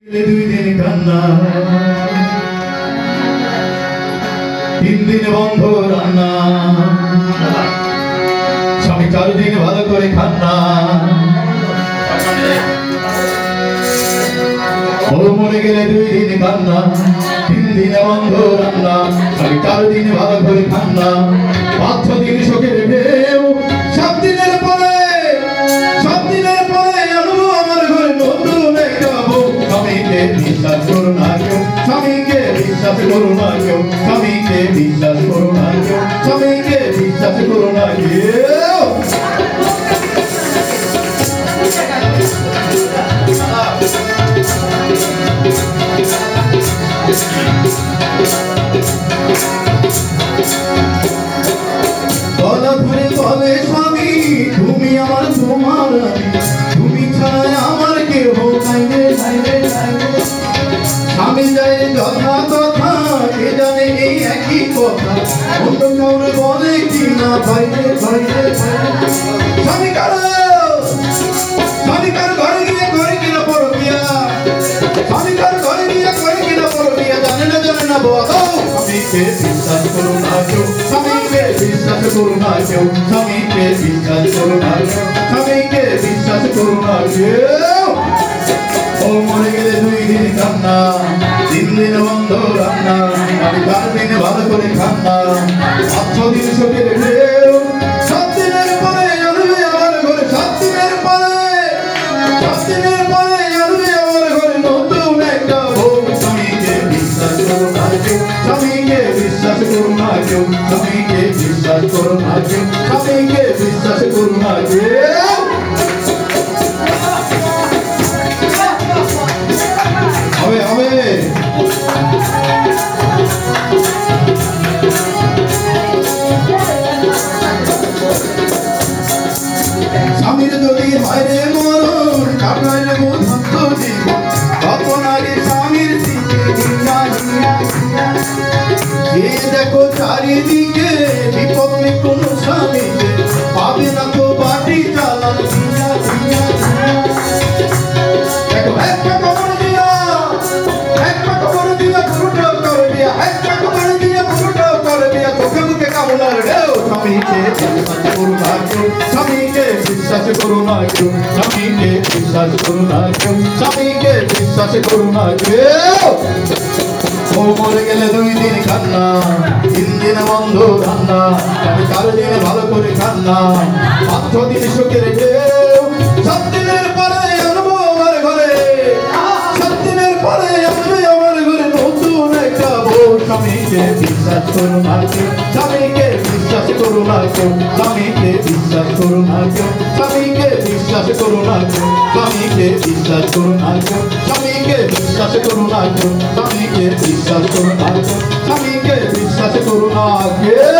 দুই দিন কান্না, তিন দিন বন্ধ রান্না, স্বামী 4 দিন ভালো করে খান্না। বড় মরে গেলে 2 দিন কান্না, 3 দিনে বন্ধ রান্না, স্বামী 4 দিন ভালো করে খান্না। 5 দিন শোকের ঢেউ, 7 দিনের পরে আনবো আমার ঘরে নতুন একটা বউ। স্বামীকে বিশ্বাস করো না কেউ, স্বামীকে বিশ্বাস করো না কেউ, স্বামীকে বিশ্বাস করো না কেউ, স্বামীকে বিশ্বাস করো না কেউ। গলা ধরে বলে স্বামী তুমি আমার তোমার, তুমি ছাড়া আমার কেহ নাই রে নাই রে নাই রে। স্বামী যায় যথা তথা, কে জানে এই একই কথা, অন্য কাউরে বলে কি না বাইরে বাইরে। স্বামী কারো ঘরে গিয়ে করে কিনা পরকিয়া, স্বামী কারো ঘরে গিয়ে করে কিনা পরকিয়া, জানে না বলো। স্বামীকে বিশ্বাস করো না কেউ, স্বামীকে বিশ্বাস করো না কেউ, স্বামীকে বিশ্বাস করো না কেউ, স্বামীকে বিশ্বাস করো না কেউ। ও মরে গেলে 2 দিন কান্না, 3 দিন বন্ধ রান্না, আমি 4 দিন ভালো করে খান্না। 5 দিন শোকের ঢেউ, 7 দিনের পরে আনবে আমার ঘরে, 7 দিনের পরে আনবে আমার ঘরে নতুন একটা বউ। স্বামীকে বিশ্বাস করো না কেউ, স্বামীকে বিশ্বাস করো না কেউ, স্বামীকে বিশ্বাস করো না কেউ, স্বামীকে বিশ্বাস করো না কেউ। স্বামীর যদি বাইরে মরণ, কাটাইলে বুঝত জীবন, তখন আগে স্বামীর দিকে যে দেখো চারিদিকে বিপদ নেই কোনো স্বামীকে, পাবে না তো বাটি চালান। দেখো একটা খবর দিয়া পুরোটা করে দিয়া, একটা খবর দিয়া পুরোটা করে দিয়া, চোখে মুখে কামনার ঢেউ। স্বামীকে বিশ্বাস করো না কেউ, স্বামীকে বিশ্বাস করো না কেউ, স্বামীকে বিশ্বাস করো না কেউ, স্বামীকে বিশ্বাস করো না কেউ। ও মরে গেলে 2 দিন কান্না, 3 দিন বন্ধ রান্না, আমি 4 দিন ভালো করে খান্না। 5 দিন শোকের ঢেউ, 7 দিনের পরে আনবো আমার ঘরে, 7 দিনের পরে আনবে আমার ঘরে নতুন একটা বউ। স্বামীকে বিশ্বাস করো না কেউ, স্বামীকে বিশ্বাস করো না কেউ, স্বামীকে বিশ্বাস করো না কেউ, স্বামীকে বিশ্বাস করো না কেউ, স্বামীকে বিশ্বাস করো না কেউ, স্বামীকে বিশ্বাস করো না কেউ, স্বামীকে বিশ্বাস করো না কেউ, স্বামীকে বিশ্বাস করো না কেউ।